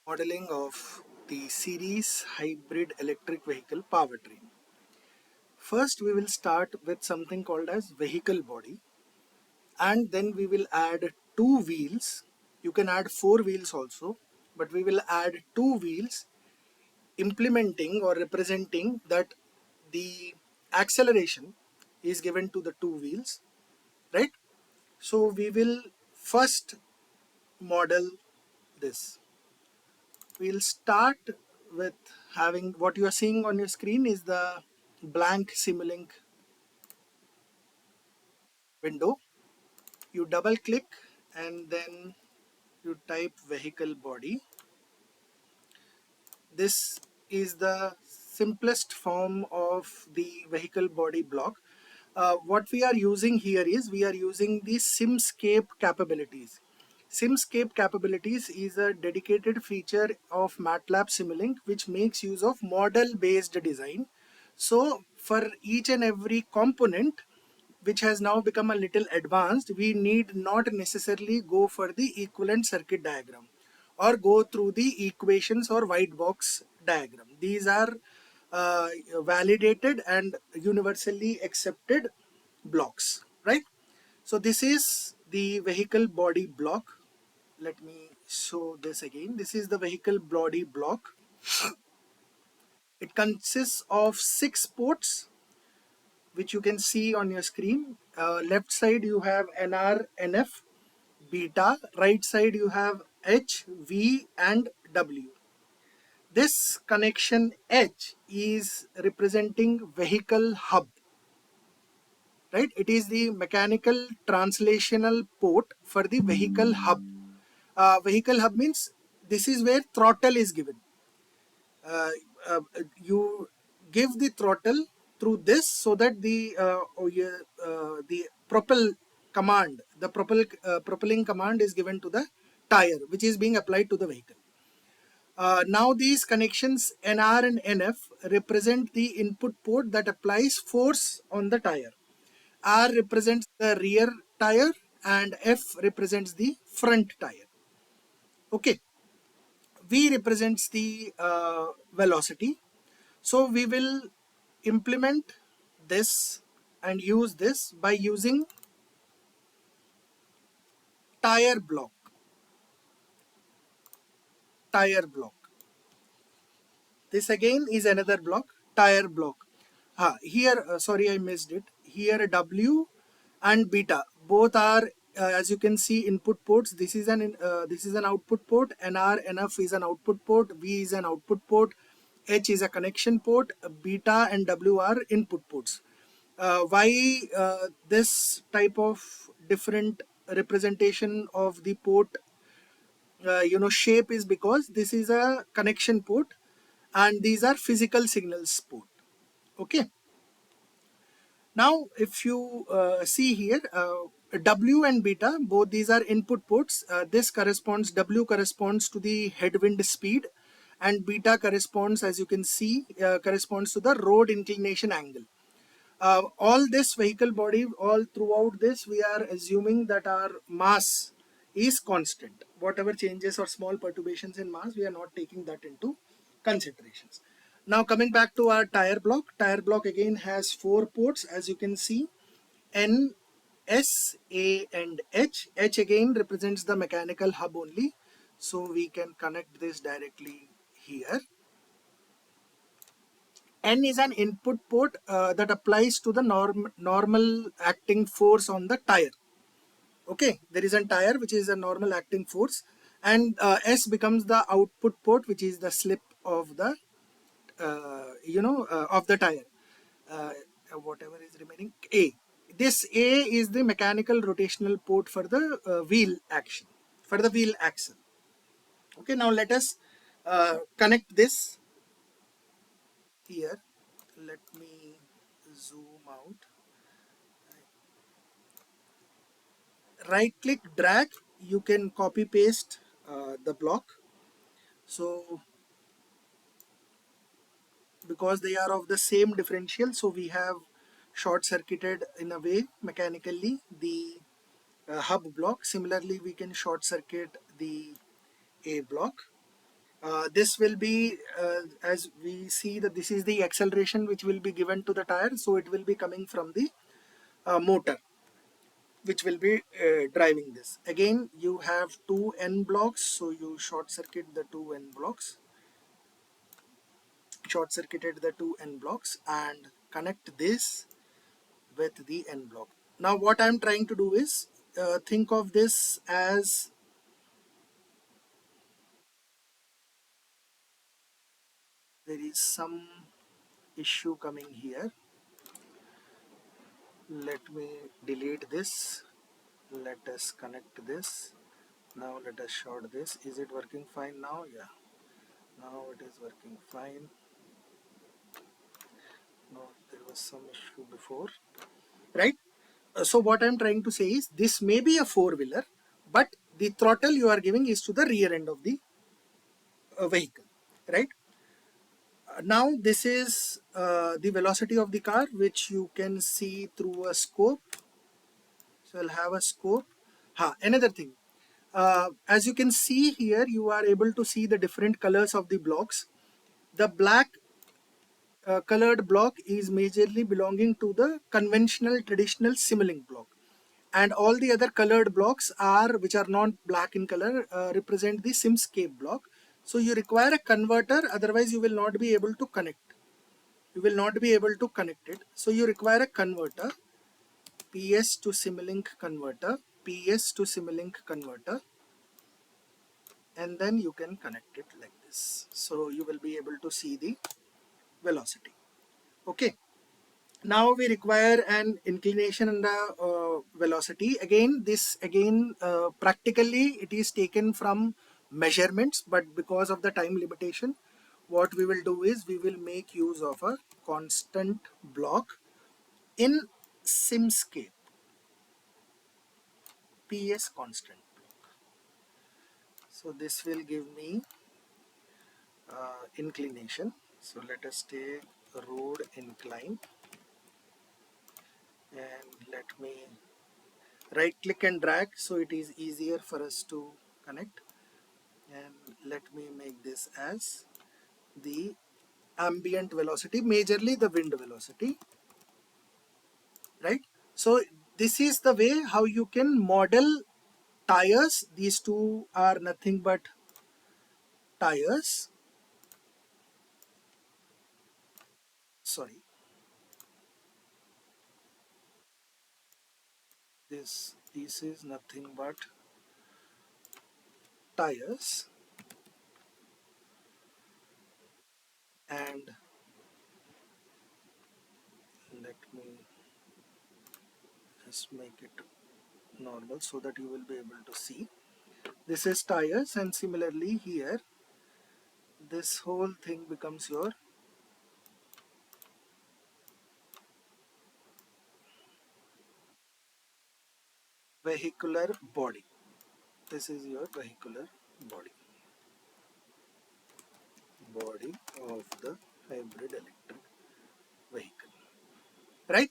Modeling of the series hybrid electric vehicle powertrain. First, we will start with something called as vehicle body, and then we will add two wheels. You can add four wheels also, but we will add two wheels implementing or representing that the acceleration is given to the two wheels, right? So we will first model this. We'll start with having what you are seeing on your screen is the blank Simulink window. You double click and then you type vehicle body. This is the simplest form of the vehicle body block. What we are using here is we are using the Simscape capabilities. Simscape capabilities is a dedicated feature of MATLAB Simulink which makes use of model based design. So for each and every component which has now become a little advanced, we need not necessarily go for the equivalent circuit diagram or go through the equations or white box diagram. These are validated and universally accepted blocks, right? So this is the vehicle body block. Let me show this again. This is the vehicle body block. It consists of 6 ports which you can see on your screen. Left side you have NR, NF, beta. Right side you have H, V and W. This connection H is representing vehicle hub, right? It is the mechanical translational port for the vehicle hub. Vehicle hub means this is where throttle is given. uh, you give the throttle through this so that the propel command, the propelling command is given to the tire which is being applied to the vehicle. Now these connections NR and NF represent the input port that applies force on the tire. R represents the rear tire and F represents the front tire. Okay, V represents the velocity. So we will implement this and use this by using tire block. Tire block. This again is another block, tire block. Here, sorry, I missed it. Here W and beta both are, as you can see, input ports. This is an output port. NR, NF is an output port. V is an output port. H is a connection port. Beta and W are input ports. Why this type of different representation of the port shape is because this is a connection port and these are physical signals port. Okay, now if you see here, W and beta, both these are input ports. This corresponds, W corresponds to the headwind speed and beta corresponds, as you can see, corresponds to the road inclination angle. All this vehicle body, all throughout this, we are assuming that our mass is constant. Whatever changes or small perturbations in mass, we are not taking that into considerations. Now coming back to our tire block again has 4 ports, as you can see, N, S, A and H. H again represents the mechanical hub only, so we can connect this directly here. N is an input port that applies to the normal acting force on the tire. Okay, there is a tire which is a normal acting force, and S becomes the output port which is the slip of the of the tire. Uh, Whatever is remaining, A. This A is the mechanical rotational port for the wheel action, for the wheel axle. Okay, now let us connect this here. Let me zoom out. Right click, drag, you can copy paste the block. So because they are of the same differential, so we have short circuited in a way mechanically the hub block. Similarly, we can short circuit the A block. This will be, as we see that this is the acceleration which will be given to the tire, so it will be coming from the motor which will be driving this. Again, you have two N blocks, so you short circuit the two N blocks, short circuited the two N blocks and connect this with the N block. Now what I'm trying to do is think of this as there is some issue coming here. Let me delete this. Let us connect this. Now let us short this. Is it working fine now? Yeah. Now it is working fine. No, there was some issue before. Right? So what I'm trying to say is this may be a four-wheeler, but the throttle you are giving is to the rear end of the vehicle. Right? Now this is the velocity of the car, which you can see through a scope. So I'll have a scope. Another thing, as you can see here, you are able to see the different colors of the blocks. The black colored block is majorly belonging to the conventional traditional Simulink block, and all the other colored blocks are which are not black in color represent the Simscape block. So you require a converter, otherwise you will not be able to connect. You will not be able to connect it. So you require a converter, PS to Simulink converter, PS to Simulink converter, and then you can connect it like this. So you will be able to see the velocity. Okay. Now we require an inclination and a velocity. Again, this practically it is taken from measurements, but because of the time limitation, what we will do is we will make use of a constant block in Simscape, PS constant. So this will give me inclination. So let us take road incline, and let me right click and drag so it is easier for us to connect, and let me make this as the ambient velocity, majorly the wind velocity. Right? So this is the way how you can model tires. These two are nothing but tires. Sorry, this is nothing but tires, and let me just make it normal so that you will be able to see. This is tires, and similarly here this whole thing becomes your vehicular body. This is your vehicular body, body of the hybrid electric vehicle. Right?